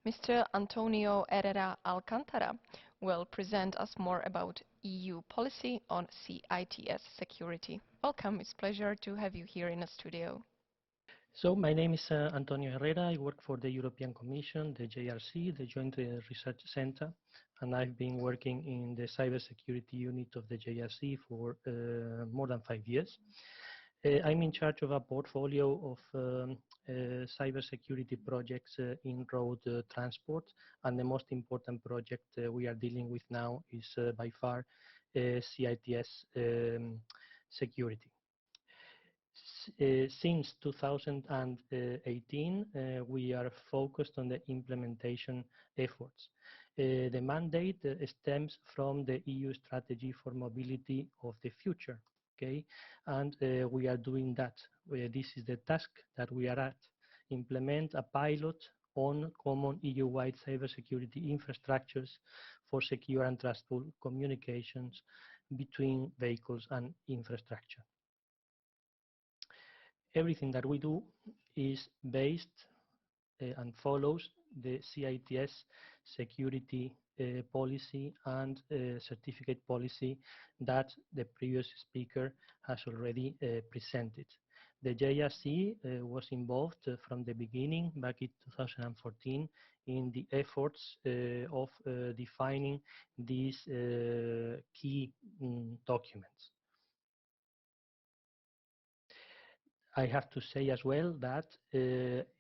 Mr. Antonio Herrera Alcantara will present us more about EU policy on CITS security. Welcome, it's a pleasure to have you here in the studio. So my name is Antonio Herrera. I work for the European Commission, the JRC, the Joint Research Center, and I've been working in the cybersecurity unit of the JRC for more than 5 years. I'm in charge of a portfolio of cybersecurity projects in road transport, and the most important project we are dealing with now is by far CITS security. Since 2018, we are focused on the implementation efforts. The mandate stems from the EU strategy for mobility of the future, okay? And we are doing that. This is the task that we are at. Implement a pilot on common EU-wide cybersecurity infrastructures for secure and trustful communications between vehicles and infrastructure. Everything that we do is based and follows the CITS security policy and certificate policy that the previous speaker has already presented. The JRC was involved from the beginning, back in 2014, in the efforts of defining these key documents. I have to say as well that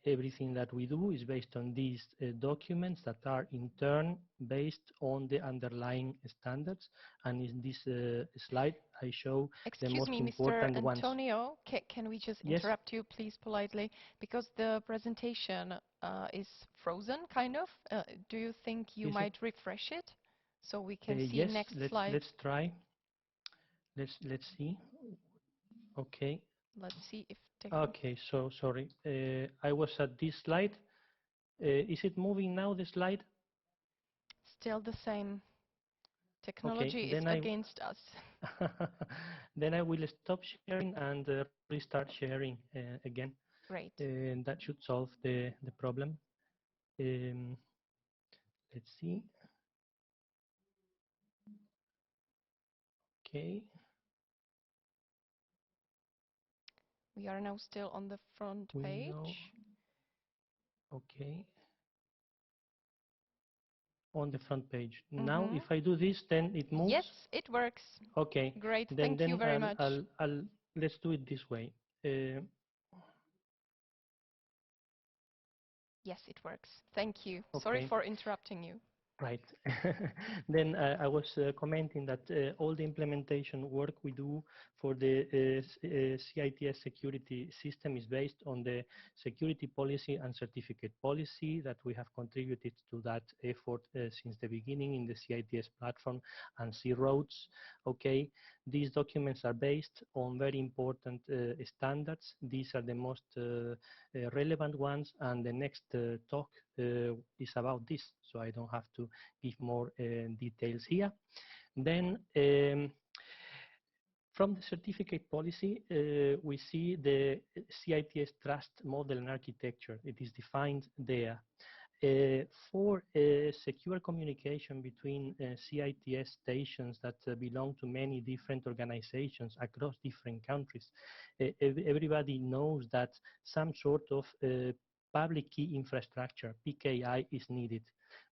everything that we do is based on these documents that are in turn based on the underlying standards. And in this slide, I show the most important ones. Excuse me, Mr. Antonio, can we just interrupt you, please, politely? Because the presentation is frozen, kind of. Do you think you might refresh it so we can see yes, next slide? Let's try. Let's see. Okay. Let's see if. Okay, so sorry. I was at this slide. Is it moving now, the slide? Still the same. Technology is against us. Then I will stop sharing and restart sharing again. Great. That should solve the problem. Let's see. Okay. We are now still on the front page. Okay. On the front page. Now, if I do this, then it moves? Yes, it works. Okay. Great, thank you very much. Let's do it this way. Yes, it works. Thank you. Okay. Sorry for interrupting you. Right. Then I was commenting that all the implementation work we do for the CITS security system is based on the security policy and certificate policy that we have contributed to that effort since the beginning in the CITS platform and C-Roads. Okay, these documents are based on very important standards. These are the most relevant ones, and the next talk is about this, so I don't have to give more details here. Then from the certificate policy, we see the CITS trust model and architecture. It is defined there. For secure communication between CITS stations that belong to many different organizations across different countries, everybody knows that some sort of public key infrastructure, PKI, is needed.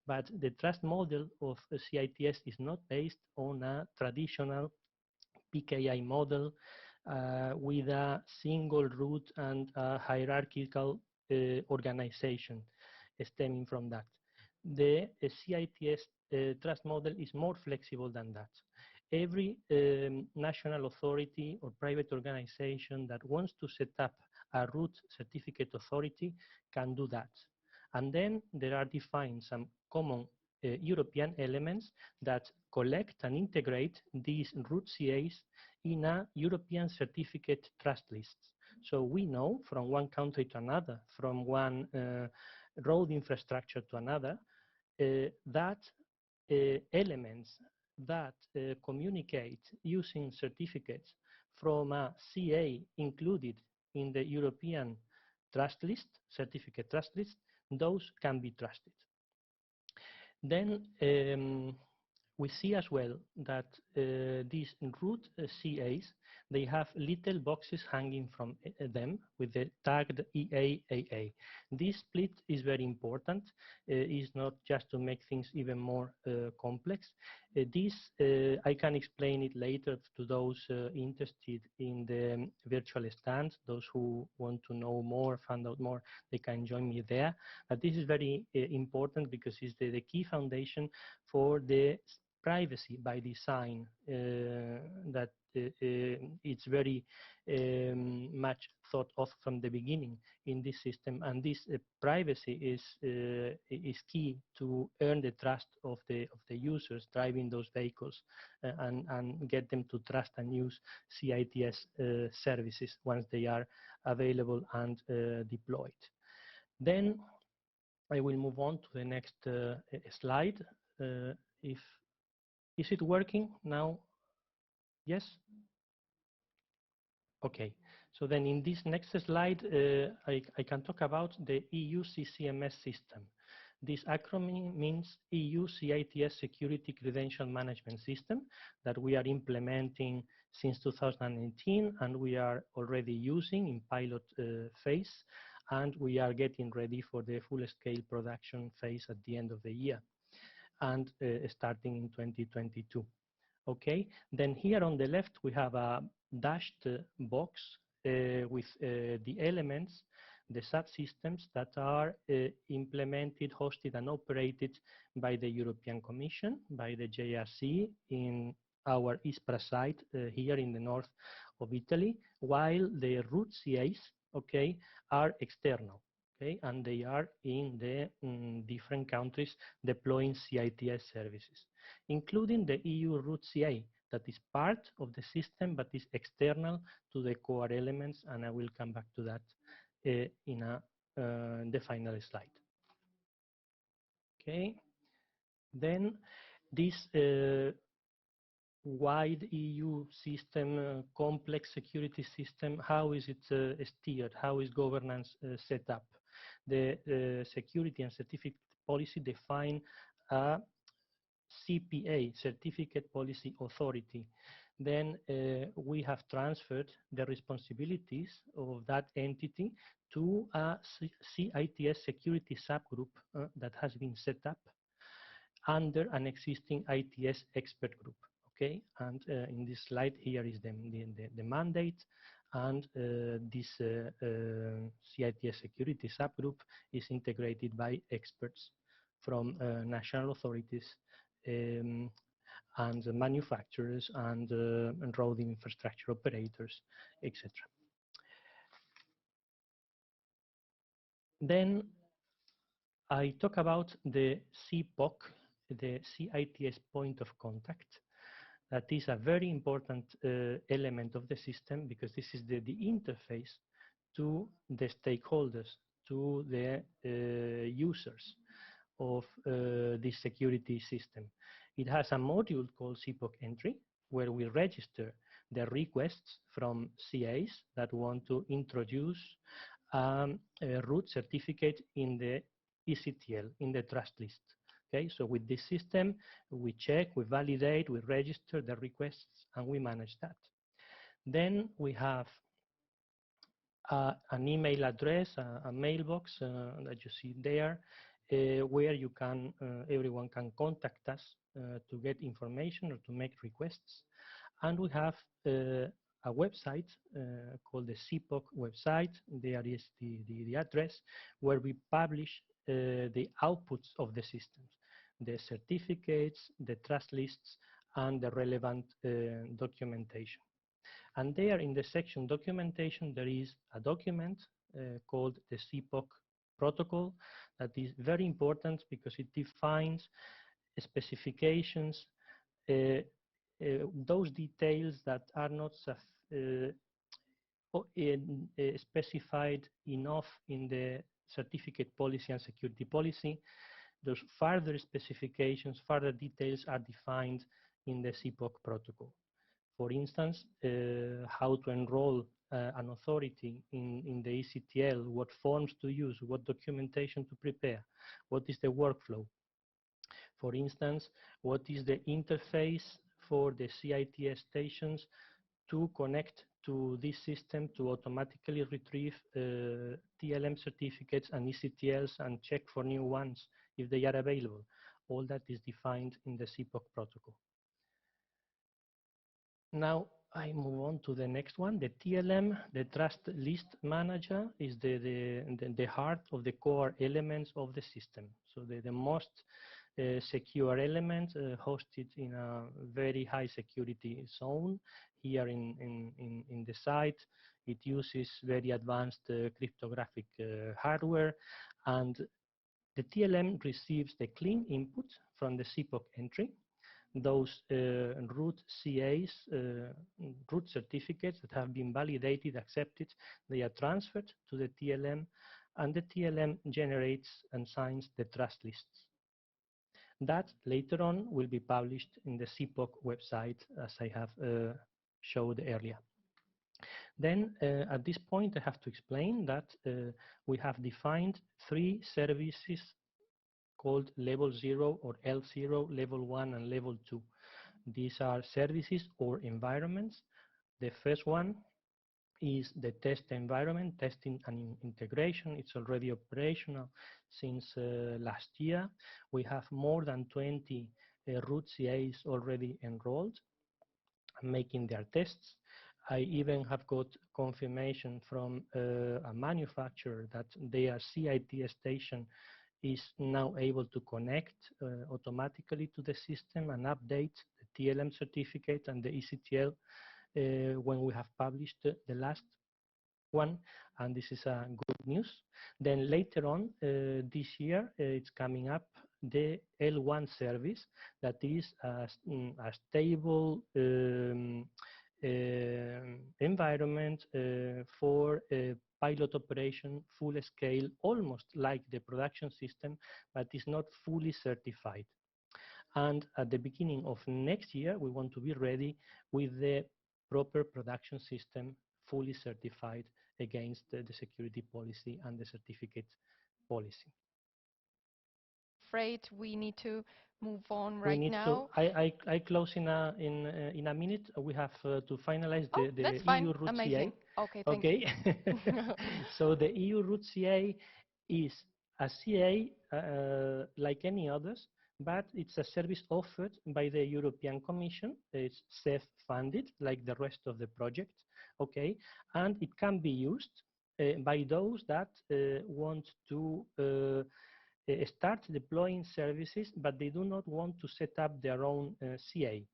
But the trust model of CITS is not based on a traditional PKI model with a single root and a hierarchical organization stemming from that. The CITS trust model is more flexible than that. Every national authority or private organization that wants to set up a root certificate authority can do that. And then there are defined some common European elements that collect and integrate these root CAs in a European certificate trust list. So we know from one country to another, from one road infrastructure to another, that elements that communicate using certificates from a CA included in the European trust list, certificate trust list, those can be trusted. Then we see as well that these root CAs, they have little boxes hanging from them with the tagged EAAA. This split is very important. It's not just to make things even more complex. I can explain it later to those interested in the virtual stand. Those who want to know more, find out more, they can join me there. But this is very important because it's the key foundation for the privacy by design that it's very much thought of from the beginning in this system, and this privacy is key to earn the trust of the users driving those vehicles and get them to trust and use CITS services once they are available and deployed. Then I will move on to the next slide. If Is it working now? Yes? Okay. So then in this next slide, I can talk about the EU CCMS system. This acronym means EU CITS Security Credential Management System that we are implementing since 2018, and we are already using in pilot phase, and we are getting ready for the full-scale production phase at the end of the year and starting in 2022. Okay, then here on the left we have a dashed box with the elements, the subsystems that are implemented, hosted, and operated by the European Commission, by the JRC in our ISPRA site here in the north of Italy, while the root CAs, okay, are external. Okay, and they are in the different countries deploying CITS services, including the EU root CA that is part of the system but is external to the core elements, and I will come back to that in the final slide. Okay, then this wide EU system, complex security system, how is it steered? How is governance set up? The security and certificate policy define a CPA, Certificate Policy Authority. Then we have transferred the responsibilities of that entity to a CITS security subgroup that has been set up under an existing ITS expert group. Okay, and in this slide here is the mandate, and this CITS security subgroup is integrated by experts from national authorities and manufacturers and road infrastructure operators, etc. Then I talk about the CPOC, the CITS point of contact. That is a very important element of the system because this is the interface to the stakeholders, to the users of this security system. It has a module called CPOC entry, where we register the requests from CAs that want to introduce a root certificate in the ECTL, in the trust list. Okay, so with this system, we check, we validate, we register the requests, and we manage that. Then we have an email address, a mailbox that you see there, where you can, everyone can contact us to get information or to make requests. And we have a website called the CPOC website. There is the address where we publish the outputs of the systems, the certificates, the trust lists, and the relevant documentation. And there in the section documentation, there is a document called the CPOC protocol that is very important because it defines specifications, those details that are not specified enough in the certificate policy and security policy. Those further specifications, further details are defined in the CPOC protocol. For instance, how to enroll an authority in the ECTL, what forms to use, what documentation to prepare, what is the workflow, For instance, what is the interface for the CITS stations to connect to this system to automatically retrieve TLM certificates and ECTLs and check for new ones if they are available. All that is defined in the CPOC protocol. Now I move on to the next one. The TLM, the Trust List Manager, is the heart of the core elements of the system. So the most secure element hosted in a very high security zone here in the site. It uses very advanced cryptographic hardware, and the TLM receives the clean input from the CPOC entry. Those root CAs, root certificates that have been validated, accepted, they are transferred to the TLM, and the TLM generates and signs the trust lists. That later on will be published in the CPOC website, as I have showed earlier. Then at this point, I have to explain that we have defined 3 services called level 0 or L0, level 1 and level 2. These are services or environments. The first one is the test environment, testing and integration. It's already operational since last year. We have more than 20 root CAs already enrolled, making their tests. I even have got confirmation from a manufacturer that their CITS station is now able to connect automatically to the system and update the TLM certificate and the ECTL when we have published the last one, and this is good news. Then later on this year, it's coming up the L1 service that is a stable environment for pilot operation, full scale, almost like the production system, but is not fully certified. And at the beginning of next year, we want to be ready with the proper production system, fully certified against the security policy and the certificate policy. Afraid we need to move on We right need now. I close in a minute. We have to finalize the That's fine. EU root Amazing. CA. Okay, thank you. So the EU root CA is a CA like any others, but it's a service offered by the European Commission. It's self-funded like the rest of the project, okay? And it can be used by those that want to start deploying services, but they do not want to set up their own CA,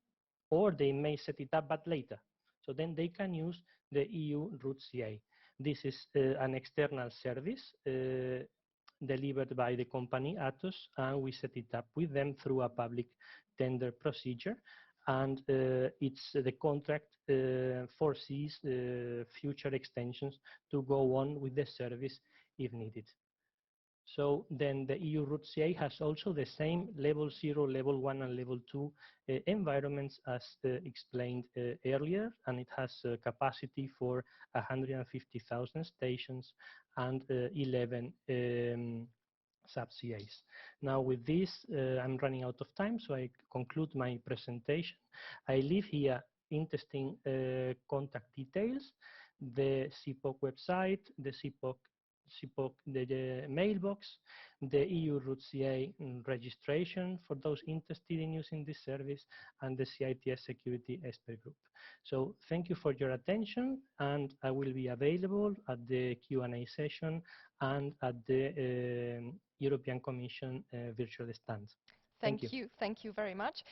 or they may set it up but later. So then they can use the EU root CA. This is an external service delivered by the company Atos, and we set it up with them through a public tender procedure. And it's the contract foresees future extensions to go on with the service if needed. So then the EU root CA has also the same level 0, level 1, and level 2 environments as explained earlier, and it has capacity for 150,000 stations and 11 sub-CAs. Now with this, I'm running out of time, so I conclude my presentation. I leave here interesting contact details, the CPOC website, the CPOC, the mailbox, the EU root CA registration for those interested in using this service, and the CITS security expert group. So thank you for your attention, and I will be available at the Q&A session and at the European Commission virtual stand. Thank you very much.